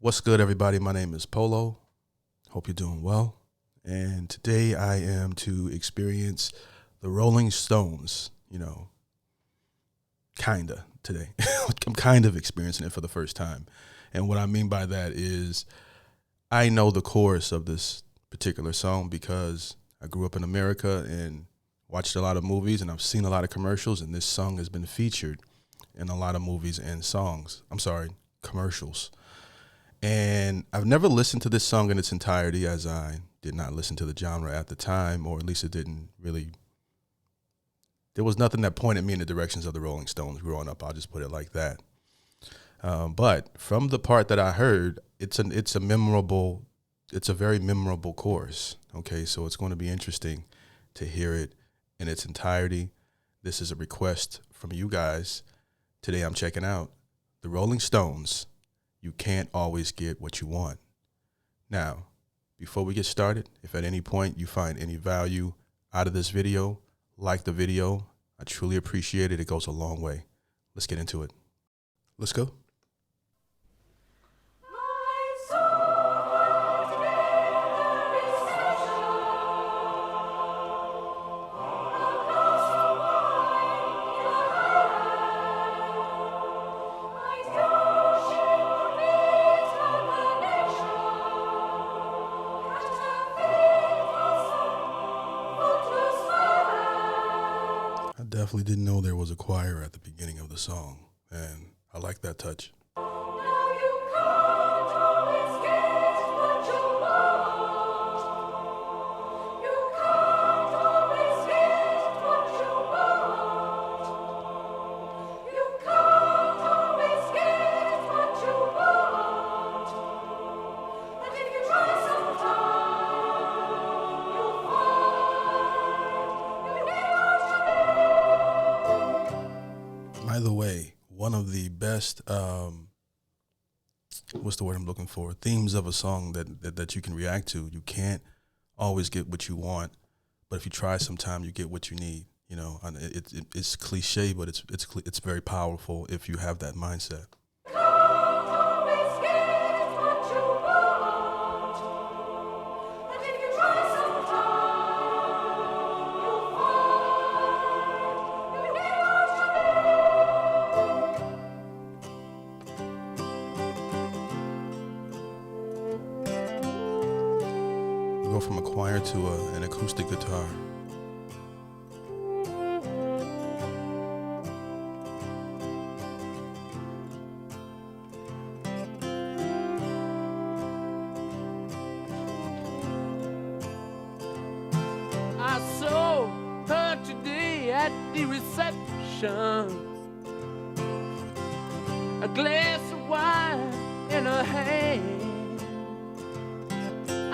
What's good, everybody? My name is Polo. Hope you're doing well. And today I am to experience the Rolling Stones, kinda today. I'm kind of experiencing it for the first time. And what I mean by that is I know the chorus of this particular song because I grew up in America and watched a lot of movies, and I've seen a lot of commercials, and this song has been featured in a lot of movies and commercials. And I've never listened to this song in its entirety, as I did not listen to the genre at the time, or at least there was nothing that pointed me in the directions of the Rolling Stones growing up. I'll just put it like that. But from the part that I heard, it's a very memorable chorus. Okay, so it's going to be interesting to hear it in its entirety. This is a request from you guys. Today I'm checking out the Rolling Stones. You can't always get what you want. Now, before we get started, if at any point you find any value out of this video, like the video. I truly appreciate it. It goes a long way. Let's get into it. Let's go. I definitely didn't know there was a choir at the beginning of the song, and I like that touch. By the way, one of the best, what's the word I'm looking for? Themes of a song that you can react to. You can't always get what you want, but if you try sometime, you get what you need. And it's cliche, but it's very powerful if you have that mindset. Go from a choir to an acoustic guitar. I saw her today at the reception, a glass of wine in her hand.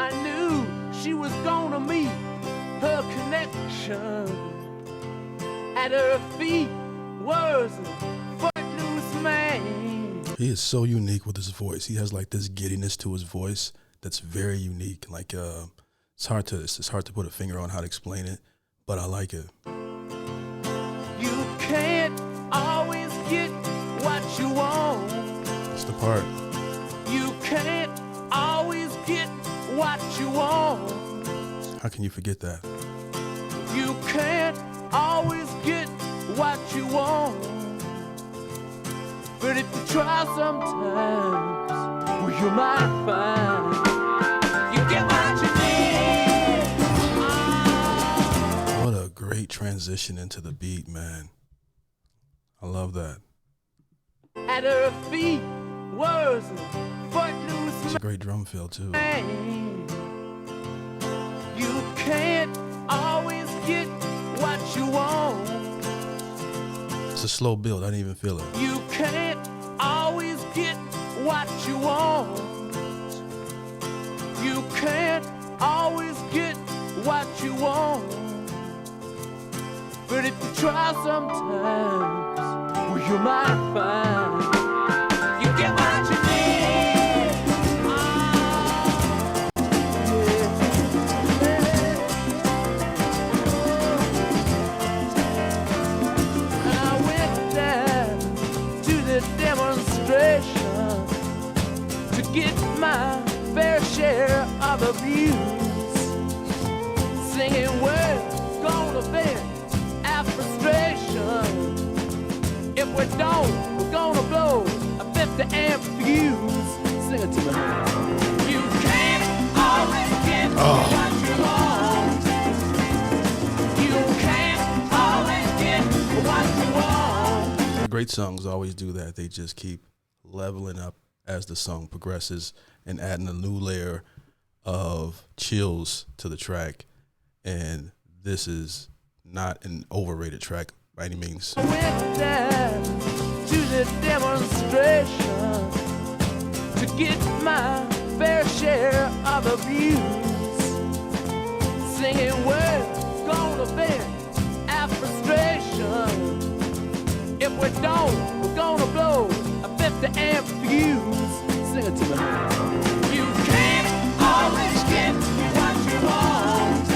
I knew she was gonna meet her connection. At her feet was a footloose man. He is so unique with his voice. He has like this giddiness to his voice that's very unique. Like it's hard to put a finger on how to explain it, but I like it. You can't always get what you want. That's the part. You can't always get what you want. How can you forget that? You can't always get what you want, but if you try sometimes, well, you might find you get what you need. What a great transition into the beat, man. I love that. At her feet was a footloose It's a great drum fill too. man. You can't always get what you want. It's a slow build. I didn't even feel it. You can't always get what you want. You can't always get what you want, but if you try sometimes, well, you might find you get what you need. I went down to the demonstration to get my fair share of abuse. Singing we're gonna vent our frustration. If we don't, we're gonna blow a 50 amp fuse. Sing it to me. You can't always get what you want. You can't always get what you want. Great songs always do that. They just keep leveling up as the song progresses and adding a new layer of chills to the track. And this is not an overrated track by any means. I went down to the demonstration to get my fair share of abuse. Singing we're gonna vent our frustration. If we don't, we're gonna blow a 50 amp fuse. Sing it to me. You can't always get what you want.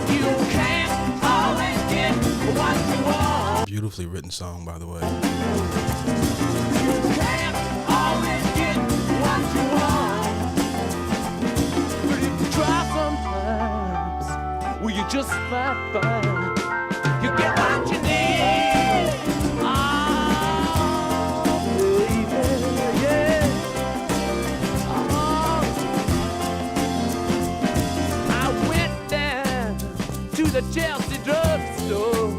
You can't always get what you want. Beautifully written song, by the way. You can't always get what you want. But if you try sometimes, well, you just might find you get what you need. The Chelsea drugstore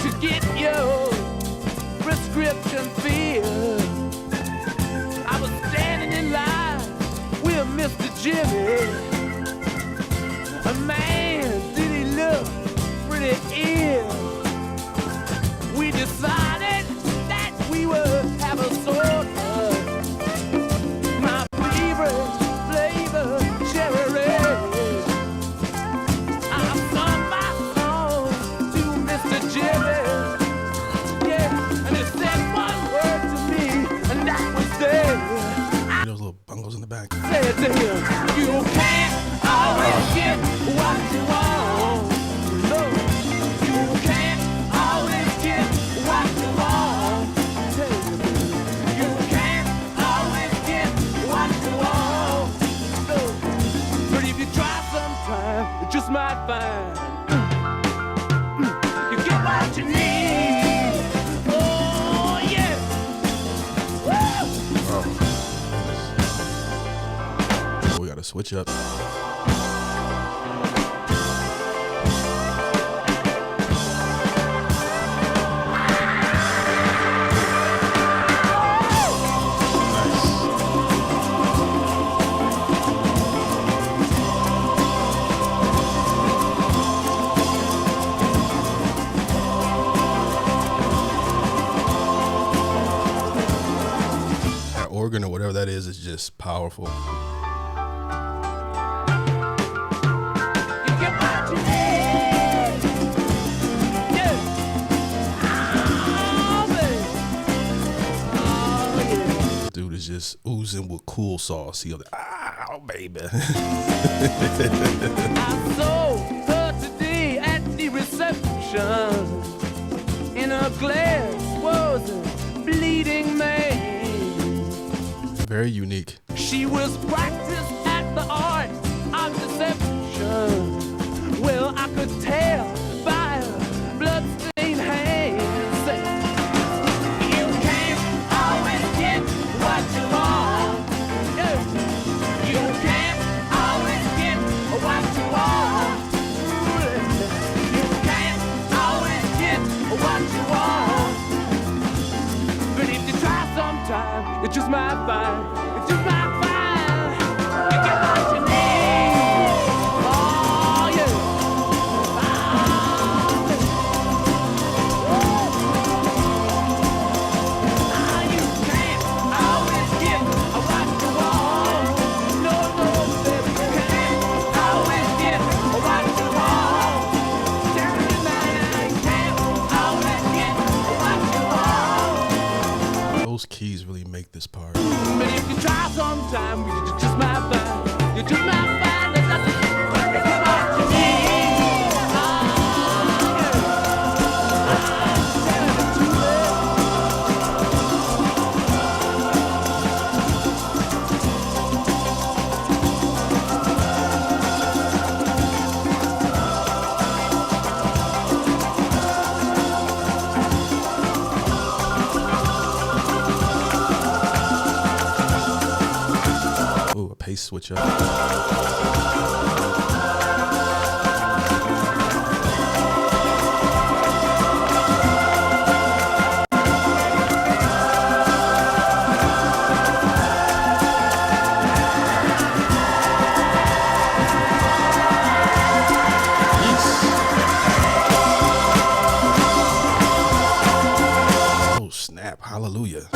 to get your prescription filled. I was standing in line with Mr. Jimmy. Man, did he look pretty ill. We decided that we would have a soda. My favorite flavor, cherry red. Bungles in the back. Said to him, you can't always get what you want. No, you can't always get what you want. You can't always get what you want. No, but if you try sometime, you just might find you get what you need. Oh yeah. Woo! We gotta switch up. That organ or whatever that is just powerful. Is just oozing with cool sauce. He'll oh baby. I saw her today at the reception. In her glass was a bleeding man. Very unique. She was practiced at the art of deception. Well, I could tell by her bloodstained hands. You can't always get what you want. You can't always get what you want. You can't always get what you want. But if you try sometime, you just might find. You just might find you get what you need. Oh yeah. Those keys really make this part. But if you try sometime, you just might find. You just might find that that's what you need. bass switch up. Oh, snap. Hallelujah.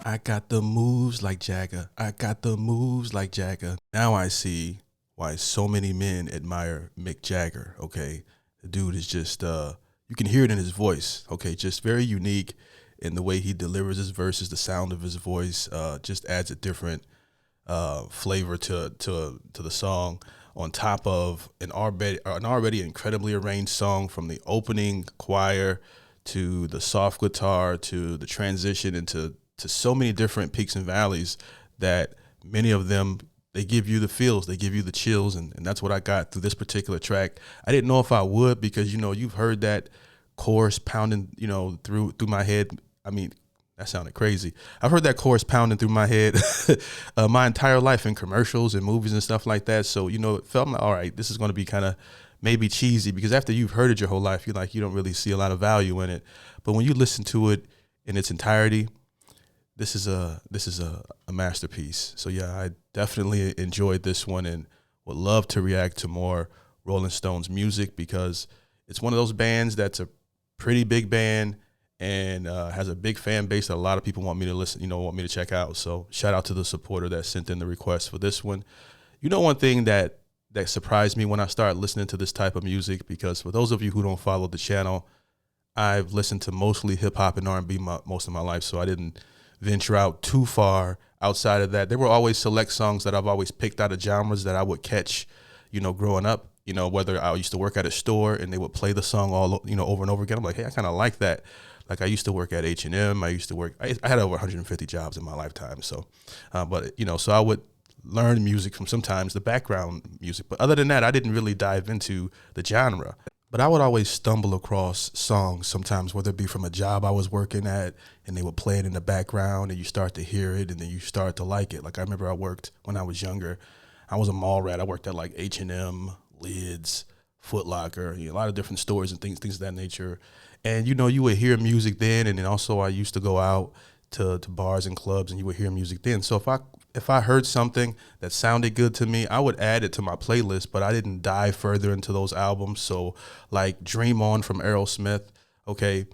I got the moves like Jagger. I got the moves like Jagger. Now I see why so many men admire Mick Jagger, okay? The dude is just, you can hear it in his voice, okay? Just very unique in the way he delivers his verses, the sound of his voice, just adds a different flavor to the song, on top of an already incredibly arranged song, from the opening choir to the soft guitar to the transition into so many different peaks and valleys that many of them, they give you the feels, they give you the chills, and that's what I got through this particular track. I didn't know if I would, because, you know, you've heard that chorus pounding, you know, through my head. I mean, that sounded crazy. I've heard that chorus pounding through my head my entire life in commercials and movies and stuff like that. So, you know, it felt like, all right, this is going to be kind of maybe cheesy, because after you've heard it your whole life, you don't really see a lot of value in it. But when you listen to it in its entirety, this is a masterpiece. So yeah, I definitely enjoyed this one and would love to react to more Rolling Stones music, because it's one of those bands that's a pretty big band and has a big fan base that a lot of people want me to listen, want me to check out. So shout out to the supporter that sent in the request for this one. You know, one thing that surprised me when I started listening to this type of music, because for those of you who don't follow the channel, I've listened to mostly hip hop and R&B most of my life, so I didn't venture out too far outside of that. There were always select songs that I've always picked out of genres that I would catch, growing up, whether I used to work at a store and they would play the song all, over and over again. I'm like, hey, I kind of like that. Like, I used to work at H&M. I had over 150 jobs in my lifetime. So, so I would learn music from sometimes the background music. But other than that, I didn't really dive into the genre. But I would always stumble across songs sometimes, whether it be from a job I was working at and they would play it in the background and you start to hear it and then you start to like it. Like, I remember I worked when I was younger. I was a mall rat. I worked at like H&M, Lids, Foot Locker, a lot of different stores and things of that nature. And, you would hear music then. And then also I used to go out to bars and clubs and you would hear music then. So if I heard something that sounded good to me, I would add it to my playlist, but I didn't dive further into those albums. So like Dream On from Aerosmith. Okay.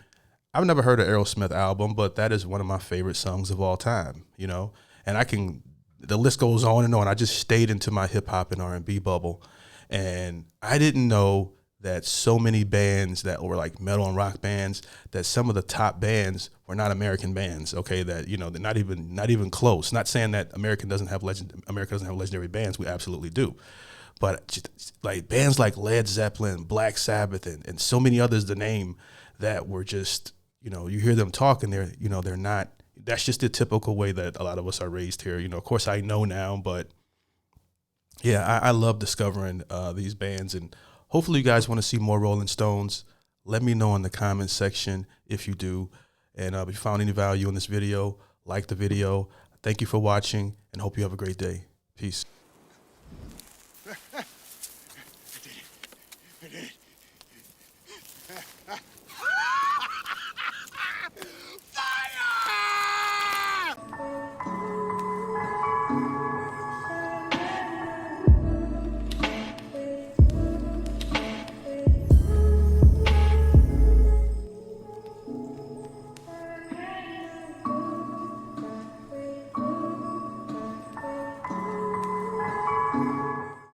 I've never heard an Aerosmith album, but that is one of my favorite songs of all time, and the list goes on and on. I just stayed into my hip hop and R&B bubble. And I didn't know that so many bands that were like metal and rock bands, that some of the top bands were not American bands. Okay, that they're not even close. Not saying that America doesn't have legendary bands. We absolutely do, but just, like, bands like Led Zeppelin, Black Sabbath, and so many others to name, that were just you hear them talk and they're not. That's just the typical way that a lot of us are raised here. Of course I know now, but yeah, I love discovering these bands. And hopefully you guys want to see more Rolling Stones. Let me know in the comments section if you do. And if you found any value in this video, like the video. Thank you for watching and hope you have a great day. Peace.